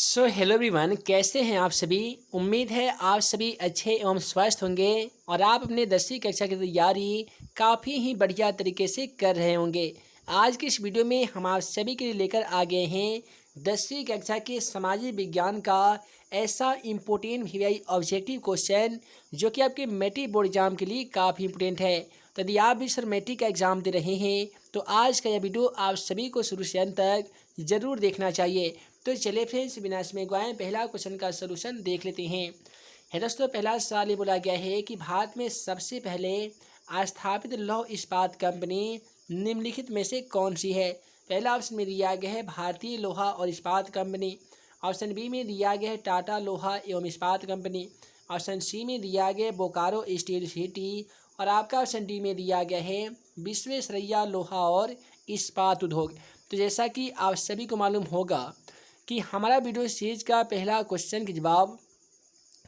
Hello everyone, कैसे हैं आप सभी। उम्मीद है आप सभी अच्छे एवं स्वस्थ होंगे और आप अपने 10वीं कक्षा की तैयारी काफ़ी ही बढ़िया तरीके से कर रहे होंगे। आज की इस वीडियो में हम आप सभी के लिए लेकर आ गए हैं 10वीं कक्षा के सामाजिक विज्ञान का ऐसा इम्पोर्टेंट वीआई ऑब्जेक्टिव क्वेश्चन जो कि आपके मैट्रिक बोर्ड एग्जाम के लिए काफ़ी इंपोर्टेंट है। तो यदि आप भी सर मैट्रिक का एग्ज़ाम दे रहे हैं तो आज का यह वीडियो आप सभी को शुरू से अंत तक ज़रूर देखना चाहिए। तो चलिए फ्रेंड्स, बिना समय गवाए पहला क्वेश्चन का सलूशन देख लेते हैं। है दोस्तों, पहला सवाल ये बोला गया है कि भारत में सबसे पहले स्थापित लौह इस्पात कंपनी निम्नलिखित में से कौन सी है। पहला ऑप्शन में दिया गया है भारतीय लोहा और इस्पात कंपनी। ऑप्शन बी में दिया गया है टाटा लोहा एवं इस्पात कंपनी। ऑप्शन सी में दिया गया है बोकारो स्टील सिटी। और आपका ऑप्शन डी में दिया गया है विश्वेश्वरैया लोहा और इस्पात उद्योग। तो जैसा कि आप सभी को मालूम होगा कि हमारा वीडियो सीरीज का पहला क्वेश्चन के जवाब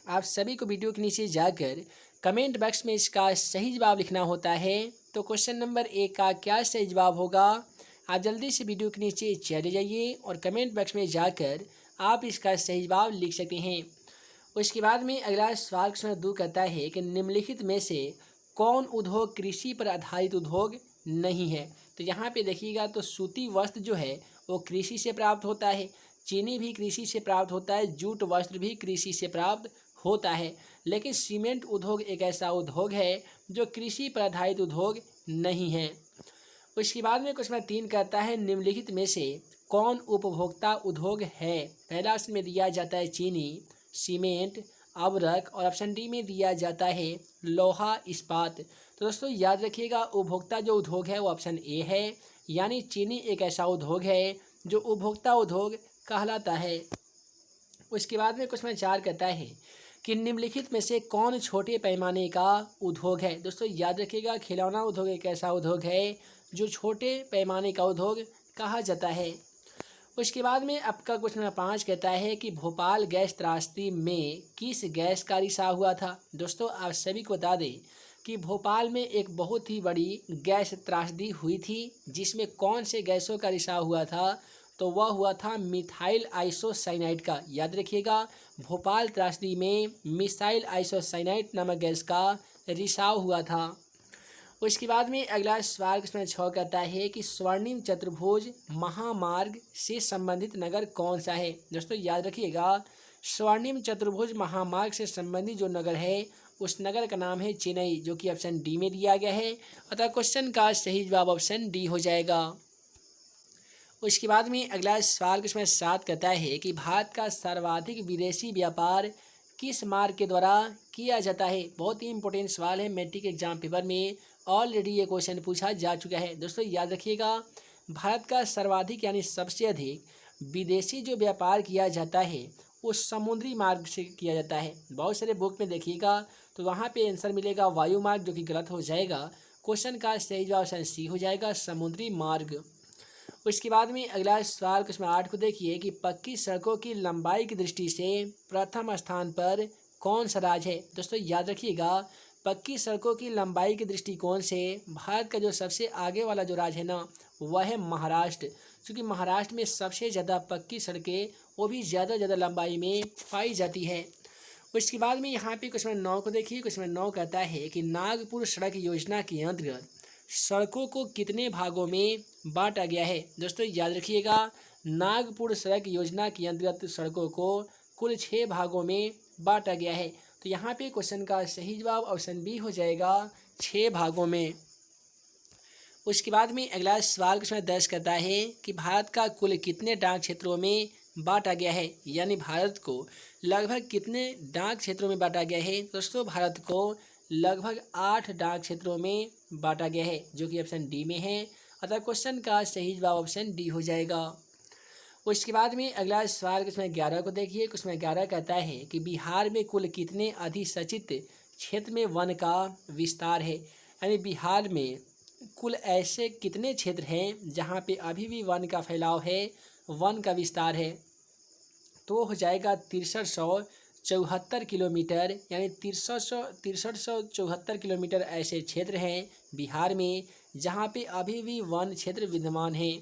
आप सभी को वीडियो के नीचे जाकर कमेंट बॉक्स में इसका सही जवाब लिखना होता है। तो क्वेश्चन नंबर 1 का क्या सही जवाब होगा, आप जल्दी से वीडियो के नीचे चले जाइए और कमेंट बॉक्स में जाकर आप इसका सही जवाब लिख सकते हैं। उसके बाद में अगला सवाल क्वेश्चन 2 कहता है कि निम्नलिखित में से कौन उद्योग कृषि पर आधारित उद्योग नहीं है। तो यहाँ पे देखिएगा, तो सूती वस्त्र जो है वो कृषि से प्राप्त होता है, चीनी भी कृषि से प्राप्त होता है, जूट वस्त्र भी कृषि से प्राप्त होता है। लेकिन सीमेंट उद्योग एक ऐसा उद्योग है जो कृषि पर आधारित उद्योग नहीं है। उसके बाद में क्वेश्चन 3 कहता है निम्नलिखित में से कौन उपभोक्ता उद्योग है। पहला ऑप्शन में दिया जाता है चीनी, सीमेंट, अबरक। और ऑप्शन डी में दिया जाता है लोहा इस्पात। तो दोस्तों याद रखिएगा, उपभोक्ता जो उद्योग है वो ऑप्शन ए है, यानी चीनी एक ऐसा उद्योग है जो उपभोक्ता उद्योग कहलाता है। उसके बाद में क्वेश्चन 4 कहता है कि निम्नलिखित में से कौन छोटे पैमाने का उद्योग है। दोस्तों याद रखिएगा, खिलौना उद्योग एक ऐसा उद्योग है जो छोटे पैमाने का उद्योग कहा जाता है। उसके बाद में आपका क्वेश्चन नंबर 5 कहता है कि भोपाल गैस त्रासदी में किस गैस का रिसाव हुआ था। दोस्तों आप सभी को बता दें कि भोपाल में एक बहुत ही बड़ी गैस त्रासदी हुई थी, जिसमें कौन से गैसों का रिसाव हुआ था, तो वह हुआ था मिथाइल आइसोसाइनाइड का। याद रखिएगा, भोपाल त्रासदी में मिथाइल आइसोसाइनाइड नामक गैस का रिसाव हुआ था। उसके बाद में अगला सवाल क्वेश्चन 6 कहता है कि स्वर्णिम चतुर्भुज महामार्ग से संबंधित नगर कौन सा है। दोस्तों याद रखिएगा, स्वर्णिम चतुर्भुज महामार्ग से संबंधित जो नगर है उस नगर का नाम है चेन्नई, जो कि ऑप्शन डी में दिया गया है। अतः क्वेश्चन का सही जवाब ऑप्शन डी हो जाएगा। उसके बाद में अगला सवाल क्वेश्चन 7 कहता है कि भारत का सर्वाधिक विदेशी व्यापार किस मार्ग के द्वारा किया जाता है। बहुत ही इंपॉर्टेंट सवाल है, मैट्रिक एग्जाम पेपर में ऑलरेडी ये क्वेश्चन पूछा जा चुका है। दोस्तों याद रखिएगा, भारत का सर्वाधिक यानी सबसे अधिक विदेशी जो व्यापार किया जाता है वो समुद्री मार्ग से किया जाता है। बहुत सारे बुक में देखिएगा तो वहाँ पे आंसर मिलेगा वायु मार्ग, जो कि गलत हो जाएगा। क्वेश्चन का सही जवाब ऑप्शन सी हो जाएगा, समुद्री मार्ग। उसके बाद में अगला सवाल क्वेश्चन 8 को देखिए कि पक्की सड़कों की लंबाई की दृष्टि से प्रथम स्थान पर कौन सा राज्य है। दोस्तों याद रखिएगा, पक्की सड़कों की लंबाई के दृष्टिकोण से भारत का जो सबसे आगे वाला जो राज्य है ना, वह है महाराष्ट्र। क्योंकि महाराष्ट्र में सबसे ज़्यादा पक्की सड़कें वो भी ज़्यादा लंबाई में पाई जाती है। उसके बाद में यहाँ पे क्वेश्चन 9 को देखिए। क्वेश्चन 9 कहता है कि नागपुर सड़क योजना के अंतर्गत सड़कों को कितने भागों में बांटा गया है। दोस्तों याद रखिएगा, नागपुर सड़क योजना के अंतर्गत सड़कों को कुल 6 भागों में बांटा गया है। तो यहाँ पे क्वेश्चन का सही जवाब ऑप्शन बी हो जाएगा, 6 भागों में। उसके बाद में अगला सवाल क्वेश्चन 10 कहता है कि भारत का कुल कितने डाक क्षेत्रों में बांटा गया है, यानी भारत को लगभग कितने डाक क्षेत्रों में बांटा गया है। दोस्तों भारत को लगभग 8 डाक क्षेत्रों में बांटा गया है, जो कि ऑप्शन डी में है। अतः क्वेश्चन का सही जवाब ऑप्शन डी हो जाएगा। उसके बाद में अगला सवाल क्वेश्चन 11 को देखिए। क्वेश्चन 11 कहता है कि बिहार में कुल कितने अधिसूचित क्षेत्र में वन का विस्तार है, यानी बिहार में कुल ऐसे कितने क्षेत्र हैं जहाँ पे अभी भी वन का फैलाव है, वन का विस्तार है। तो हो जाएगा 6374 किलोमीटर, यानी 6374 किलोमीटर ऐसे क्षेत्र हैं बिहार में जहाँ पे अभी भी वन क्षेत्र विद्यमान है।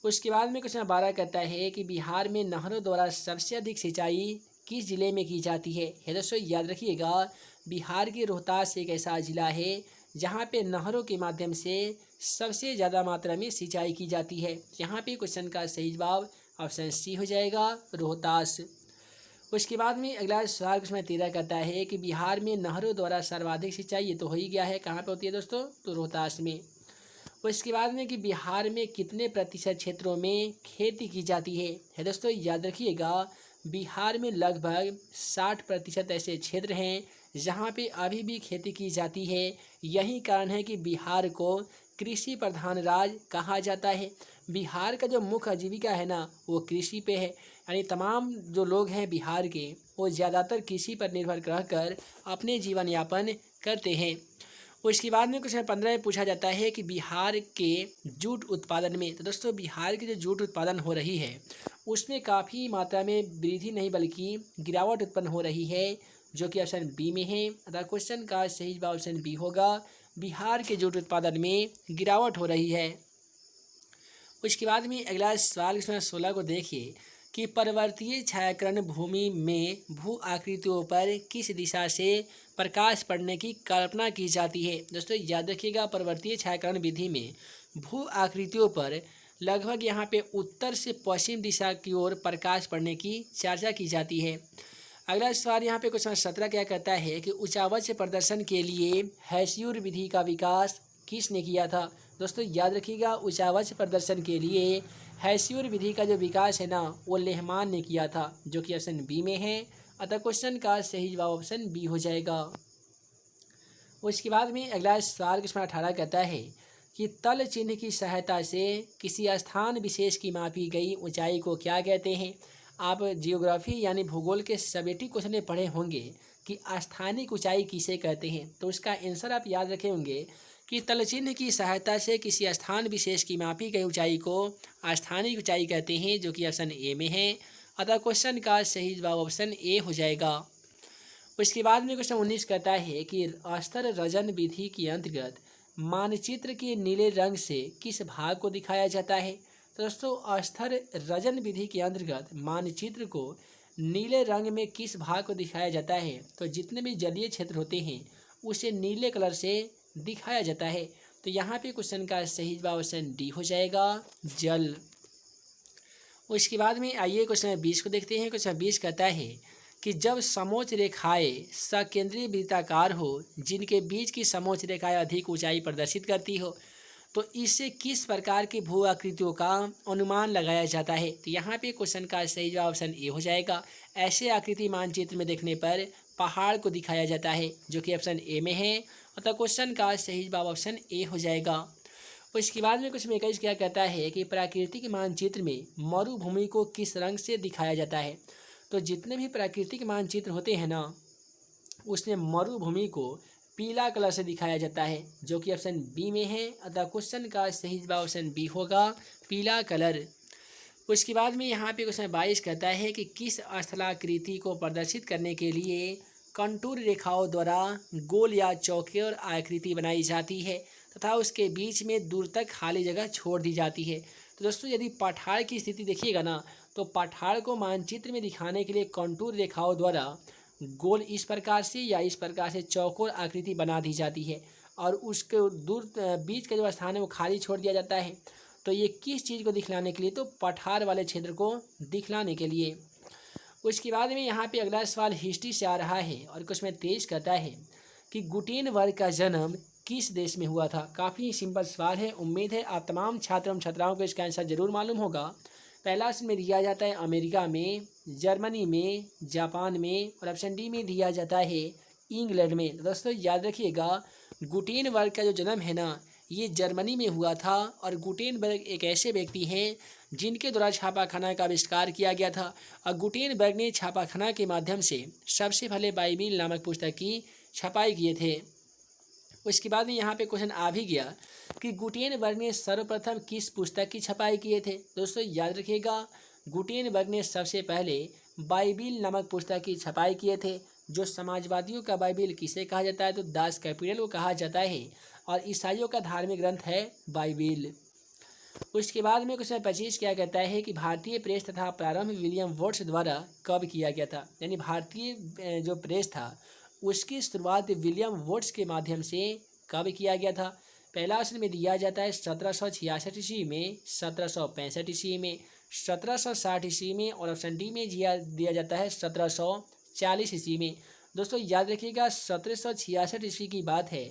उसके बाद में क्वेश्चन 12 कहता है कि बिहार में नहरों द्वारा सबसे अधिक सिंचाई किस जिले में की जाती है। दोस्तों याद रखिएगा, बिहार के रोहतास एक ऐसा ज़िला है जहाँ पे नहरों के माध्यम से सबसे ज़्यादा मात्रा में सिंचाई की जाती है। यहाँ पे क्वेश्चन का सही जवाब ऑप्शन सी हो जाएगा, रोहतास। उसके बाद में अगला सवाल क्वेश्चन 13 कहता है कि बिहार में नहरों द्वारा सर्वाधिक सिंचाई, ये तो हो ही गया है, कहाँ पे होती है दोस्तों, तो रोहतास में। उसके बाद में कि बिहार में कितने प्रतिशत क्षेत्रों में खेती की जाती है दोस्तों याद रखिएगा, बिहार में लगभग 60% ऐसे क्षेत्र हैं जहाँ पे अभी भी खेती की जाती है। यही कारण है कि बिहार को कृषि प्रधान राज्य कहा जाता है। बिहार का जो मुख्य आजीविका है ना, वो कृषि पे है, यानी तमाम जो लोग हैं बिहार के, वो ज़्यादातर कृषि पर निर्भर रहकर अपने जीवन यापन करते हैं। उसके बाद में क्वेश्चन 15 में पूछा जाता है कि बिहार के जूट उत्पादन में, तो दोस्तों बिहार की जो जूट उत्पादन हो रही है उसमें काफ़ी मात्रा में वृद्धि नहीं बल्कि गिरावट उत्पन्न हो रही है, जो कि ऑप्शन बी में है। अतः क्वेश्चन का सही जवाब ऑप्शन बी होगा, बिहार के जूट उत्पादन में गिरावट हो रही है। उसके बाद में अगला सवाल क्वेश्चन 16 को देखिए कि पर्वतीय छायाकरण भूमि में भू आकृतियों पर किस दिशा से प्रकाश पड़ने की कल्पना की जाती है। दोस्तों याद रखिएगा, पर्वतीय छायाकरण विधि में भू आकृतियों पर लगभग यहाँ पे उत्तर से पश्चिम दिशा की ओर प्रकाश पड़ने की चर्चा की जाती है। अगला सवाल यहाँ पे क्वेश्चन 17 क्या कहता है कि उच्चावच प्रदर्शन के लिए हैस्यूर विधि का विकास किसने किया था। दोस्तों याद रखिएगा, उच्चावच प्रदर्शन के लिए हैस्यूर विधि का जो विकास है ना, वो लेहमान ने किया था, जो कि ऑप्शन बी में है। अतः क्वेश्चन का सही जवाब ऑप्शन बी हो जाएगा। उसके बाद में अगला सवाल क्वेश्चन 18 कहता है कि तल चिन्ह की सहायता से किसी स्थान विशेष की मापी गई ऊंचाई को क्या कहते हैं। आप जियोग्राफी यानी भूगोल के सबेटिक क्वेश्चन में पढ़े होंगे कि स्थानिक ऊंचाई किसे कहते हैं, तो इसका आंसर आप याद रखे होंगे कि तलचिन्ह की सहायता से किसी स्थान विशेष की मापी गई ऊंचाई को स्थानिक ऊंचाई कहते हैं, जो कि ऑप्शन ए में है। अतः क्वेश्चन का सही जवाब ऑप्शन ए हो जाएगा। उसके बाद में क्वेश्चन 19 कहता है कि अस्तर रजन विधि के अंतर्गत मानचित्र के नीले रंग से किस भाग को दिखाया जाता है। तो दोस्तों अस्तर रजन विधि के अंतर्गत मानचित्र को नीले रंग में किस भाग को दिखाया जाता है, तो जितने भी जलीय क्षेत्र होते हैं उसे नीले कलर से दिखाया जाता है। तो यहाँ पे क्वेश्चन का सही जवाब ऑप्शन डी हो जाएगा, जल। उसके बाद में आइए क्वेश्चन 20 को देखते हैं। क्वेश्चन 20 कहता है कि जब समोच्च रेखाएं सकेंद्रीय वृत्ताकार हो जिनके बीच की समोच्च रेखाएं अधिक ऊंचाई प्रदर्शित करती हो, तो इससे किस प्रकार की भू आकृतियों का अनुमान लगाया जाता है। तो यहाँ पे क्वेश्चन का सही जवाब ऑप्शन ए हो जाएगा। ऐसे आकृति मानचित्र में देखने पर पहाड़ को दिखाया जाता है, जो कि ऑप्शन ए में है। अतः क्वेश्चन का सही जवाब ऑप्शन ए हो जाएगा। उसके बाद में क्वेश्चन 21 क्या कहता है कि प्राकृतिक मानचित्र में मरुभूमि को किस रंग से दिखाया जाता है। तो जितने भी प्राकृतिक मानचित्र होते हैं ना, उसमें मरुभूमि को पीला कलर से दिखाया जाता है, जो कि ऑप्शन बी में है। अतः क्वेश्चन का सही जवाब ऑप्शन बी होगा, पीला कलर। उसके बाद में यहाँ पे क्वेश्चन 22 कहता है कि किस स्थलाकृति को प्रदर्शित करने के लिए कंटूर रेखाओं द्वारा गोल या चौकोर आकृति बनाई जाती है तथा उसके बीच में दूर तक खाली जगह छोड़ दी जाती है। तो दोस्तों यदि पठार की स्थिति देखिएगा ना, तो पठार को मानचित्र में दिखाने के लिए कंटूर रेखाओं द्वारा गोल इस प्रकार से या इस प्रकार से चौकोर आकृति बना दी जाती है और उसके दूर बीच का जो स्थान है वो खाली छोड़ दिया जाता है। तो ये किस चीज़ को दिखलाने के लिए, तो पठार वाले क्षेत्र को दिखलाने के लिए। उसके बाद में यहाँ पे अगला सवाल हिस्ट्री से आ रहा है और कुछ में 23 कहता है कि गुटेनबर्ग का जन्म किस देश में हुआ था। काफ़ी सिंपल सवाल है, उम्मीद है आप तमाम छात्र एवं छात्राओं को इसका आंसर जरूर मालूम होगा। पहला ऑप्शन में दिया जाता है अमेरिका में, जर्मनी में, जापान में, और ऑप्शन डी में दिया जाता है इंग्लैंड में। दोस्तों याद रखिएगा, गुटेनबर्ग का जो जन्म है ना, ये जर्मनी में हुआ था और गुटेनबर्ग एक ऐसे व्यक्ति हैं जिनके द्वारा छापाखाना का आविष्कार किया गया था। और गुटेनबर्ग ने छापाखाना के माध्यम से सबसे पहले बाइबिल नामक पुस्तक की छपाई किए थे। उसके बाद में यहाँ पे क्वेश्चन आ भी गया कि गुटेनबर्ग ने सर्वप्रथम किस पुस्तक की छपाई किए थे। दोस्तों याद रखिएगा, गुटेनबर्ग ने सबसे पहले बाइबिल नामक पुस्तक की छपाई किए थे। जो समाजवादियों का बाइबिल किसे कहा जाता है, तो दास कैपिटल को कहा जाता है, और ईसाइयों का धार्मिक ग्रंथ है बाइबिल। उसके बाद में क्वेश्चन 25 क्या कहता है कि भारतीय प्रेस तथा प्रारंभ विलियम वुड्स द्वारा कब किया गया था। यानी भारतीय जो प्रेस था उसकी शुरुआत विलियम वुड्स के माध्यम से कब किया गया था। पहला ऑप्शन में दिया जाता है 1766 ईस्वी में, 1765 ईस्वी में, 1760 ईस्वी में, और ऑप्शन डी में दिया जाता है 1740 ईस्वी में। दोस्तों याद रखिएगा 1766 ईस्वी की बात है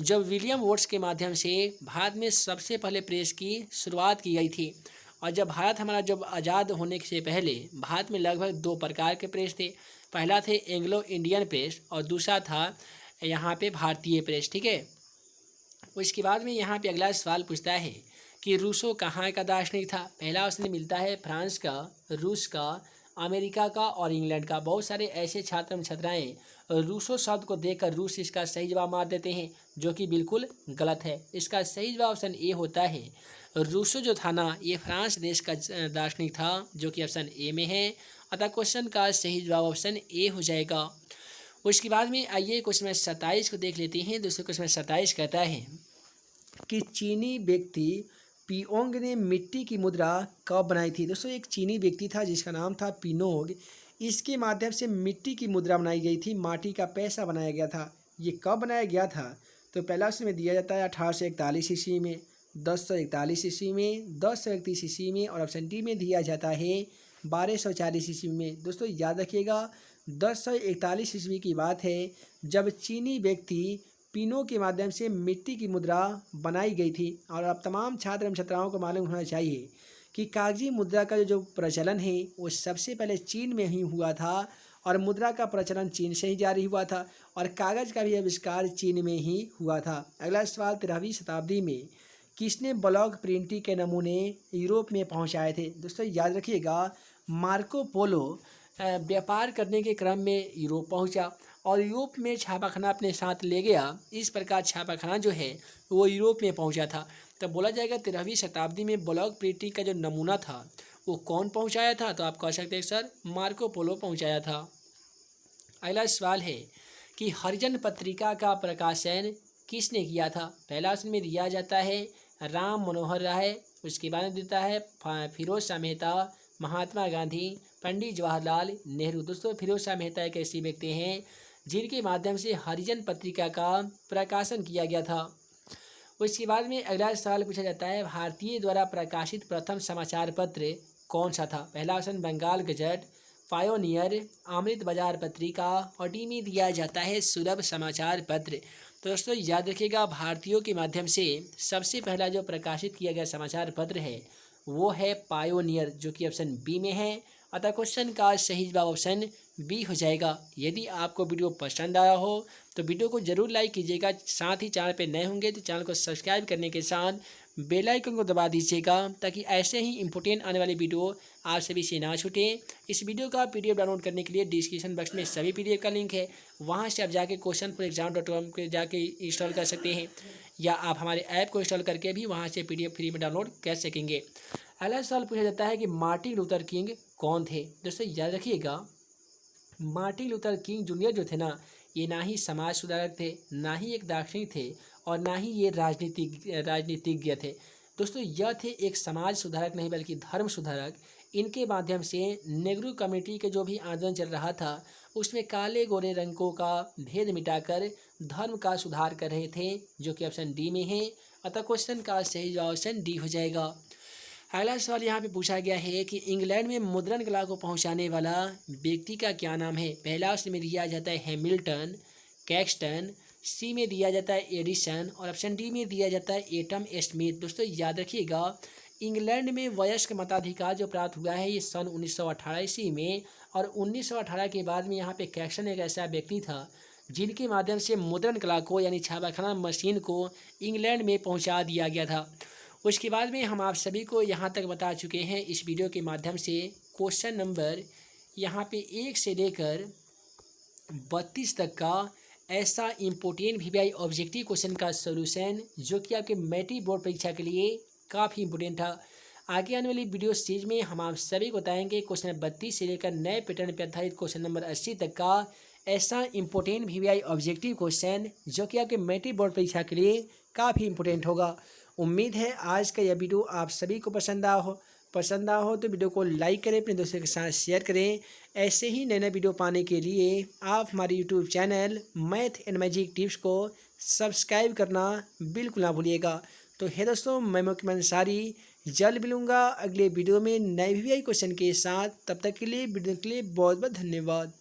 जब विलियम वुड्स के माध्यम से भारत में सबसे पहले प्रेस की शुरुआत की गई थी। और जब भारत हमारा जब आज़ाद होने से पहले भारत में लगभग 2 प्रकार के प्रेस थे। पहला थे एंग्लो इंडियन प्रेस और दूसरा था यहाँ पे भारतीय प्रेस। ठीक है, उसके बाद में यहाँ पे अगला सवाल पूछता है कि रूसो कहाँ का दार्शनिक था। पहला ऑप्शन मिलता है फ्रांस का, रूस का, अमेरिका का और इंग्लैंड का। बहुत सारे ऐसे छात्र एवं छात्राएँ रूसो शब्द को देखकर रूस इसका सही जवाब मार देते हैं, जो कि बिल्कुल गलत है। इसका सही जवाब ऑप्शन ए होता है। रूसो जो था ना ये फ्रांस देश का दार्शनिक था, जो कि ऑप्शन ए में है। अतः क्वेश्चन का सही जवाब ऑप्शन ए हो जाएगा। उसके बाद में आइए क्वेश्चन 27 को देख लेते हैं। दोस्तों क्वेश्चन 27 कहता है कि चीनी व्यक्ति पिओंग ने मिट्टी की मुद्रा कब बनाई थी। दोस्तों एक चीनी व्यक्ति था जिसका नाम था पिनोंग, इसके माध्यम से मिट्टी की मुद्रा बनाई गई थी, माटी का पैसा बनाया गया था। ये कब बनाया गया था? तो पहला ऑप्शन में दिया जाता है 1841 ईस्वी में, 1041 ईस्वी में, 1031 ईस्वी में, और ऑप्शन डी में दिया जाता है 1240 ईस्वी में। दोस्तों याद रखिएगा 1041 ईस्वी की बात है जब चीनी व्यक्ति पिनो के माध्यम से मिट्टी की मुद्रा बनाई गई थी। और अब तमाम छात्र एवं छात्राओं को मालूम होना चाहिए कि कागजी मुद्रा का जो प्रचलन है वो सबसे पहले चीन में ही हुआ था और मुद्रा का प्रचलन चीन से ही जारी हुआ था और कागज़ का भी आविष्कार चीन में ही हुआ था। अगला सवाल 13वीं शताब्दी में किसने ब्लॉक प्रिंटिंग के नमूने यूरोप में पहुंचाए थे। दोस्तों याद रखिएगा मार्को पोलो व्यापार करने के क्रम में यूरोप पहुंचा और यूरोप में छापाखाना अपने साथ ले गया। इस प्रकार छापाखाना जो है वो यूरोप में पहुंचा था। तब बोला जाएगा 13वीं शताब्दी में ब्लॉक प्रिंटिंग का जो नमूना था वो कौन पहुंचाया था। तो आप कह सकते हैं सर मार्को पोलो पहुंचाया था। अगला सवाल है कि हरिजन पत्रिका का प्रकाशन किसने किया था। पहला ऑप्शन में दिया जाता है राम मनोहर राय, उसके बाद में देता है फिरोज शाह मेहता, महात्मा गांधी, पंडित जवाहरलाल नेहरू। दोस्तों फिरोज शाह मेहता एक ऐसे व्यक्ति हैं जिनके माध्यम से हरिजन पत्रिका का प्रकाशन किया गया था। उसके बाद में अगला सवाल पूछा जाता है भारतीय द्वारा प्रकाशित प्रथम समाचार पत्र कौन सा था। पहला ऑप्शन बंगाल गजट, पायोनियर, अमृत बाजार पत्रिका, और डी में दिया जाता है सुलभ समाचार पत्र। तो दोस्तों याद रखिएगा भारतीयों के माध्यम से सबसे पहला जो प्रकाशित किया गया समाचार पत्र है वो है पायोनियर, जो कि ऑप्शन बी में है। अतः क्वेश्चन का सही जवाब ऑप्शन बी हो जाएगा। यदि आपको वीडियो पसंद आया हो तो वीडियो को जरूर लाइक कीजिएगा। साथ ही चैनल पे नए होंगे तो चैनल को सब्सक्राइब करने के साथ बेल आइकन को दबा दीजिएगा ताकि ऐसे ही इंपॉर्टेंट आने वाली वीडियो आप सभी से ना छूटे। इस वीडियो का पीडीएफ डाउनलोड करने के लिए डिस्क्रिप्शन बॉक्स में सभी पीडीएफ का लिंक है, वहाँ से आप जाके questionforexam.com पे जाके इंस्टॉल कर सकते हैं या आप हमारे ऐप को इंस्टॉल करके भी वहाँ से पीडीएफ फ्री में डाउनलोड कर सकेंगे। अगला सवाल पूछा जाता है कि मार्टिन लूथर किंग कौन थे। दोस्तों याद रखिएगा मार्टिन लूथर किंग जूनियर जो थे ना ये ना ही समाज सुधारक थे, ना ही एक दार्शनिक थे और ना ही ये राजनीतिज्ञ थे। दोस्तों यह थे एक समाज सुधारक नहीं बल्कि धर्म सुधारक। इनके माध्यम से नेहरू कम्युनिटी के जो भी आंदोलन चल रहा था उसमें काले गोरे रंगों का भेद मिटाकर धर्म का सुधार कर रहे थे, जो कि ऑप्शन डी में है। अतः क्वेश्चन का सही जवाब ऑप्शन डी हो जाएगा। अगला सवाल यहाँ पे पूछा गया है कि इंग्लैंड में मुद्रण कला को पहुँचाने वाला व्यक्ति का क्या नाम है। पहला ऑप्शन में दिया जाता है हैमिल्टन, कैक्सटन, सी में दिया जाता है एडिसन और ऑप्शन डी में दिया जाता है एटम स्मिथ। दोस्तों याद रखिएगा इंग्लैंड में वयस्क मताधिकार जो प्राप्त हुआ है ये सन 1918 ईस्वी में और 1918 के बाद में यहाँ पे कैक्सटन एक ऐसा व्यक्ति था जिनके माध्यम से मुद्रण कला को यानी छापाखाना मशीन को इंग्लैंड में पहुँचा दिया गया था। उसके बाद में हम आप सभी को यहाँ तक बता चुके हैं इस वीडियो के माध्यम से क्वेश्चन नंबर यहाँ पे 1 से लेकर 32 तक का ऐसा इम्पोर्टेंट वीवीआई ऑब्जेक्टिव क्वेश्चन का सॉल्यूशन जो कि आपके मैट्रिक बोर्ड परीक्षा के लिए काफ़ी इंपॉर्टेंट था। आगे आने वाली वीडियो सीरीज में हम आप सभी को बताएंगे क्वेश्चन नंबर 32 से लेकर नए पैटर्न पर आधारित क्वेश्चन नंबर 80 तक का ऐसा इम्पोर्टेंट वीवीआई ऑब्जेक्टिव क्वेश्चन जो कि आपके मैट्रिक बोर्ड परीक्षा के लिए काफ़ी इंपॉर्टेंट होगा। उम्मीद है आज का यह वीडियो आप सभी को पसंद आया हो तो वीडियो को लाइक करें, अपने दोस्तों के साथ शेयर करें। ऐसे ही नए नए वीडियो पाने के लिए आप हमारे YouTube channel math and magic tips को सब्सक्राइब करना बिल्कुल ना भूलिएगा। तो है दोस्तों, मैं मुकम्मल अंसारी जल्द मिलूँगा अगले वीडियो में नए भी क्वेश्चन के साथ। तब तक के लिए वीडियो के लिए बहुत बहुत धन्यवाद।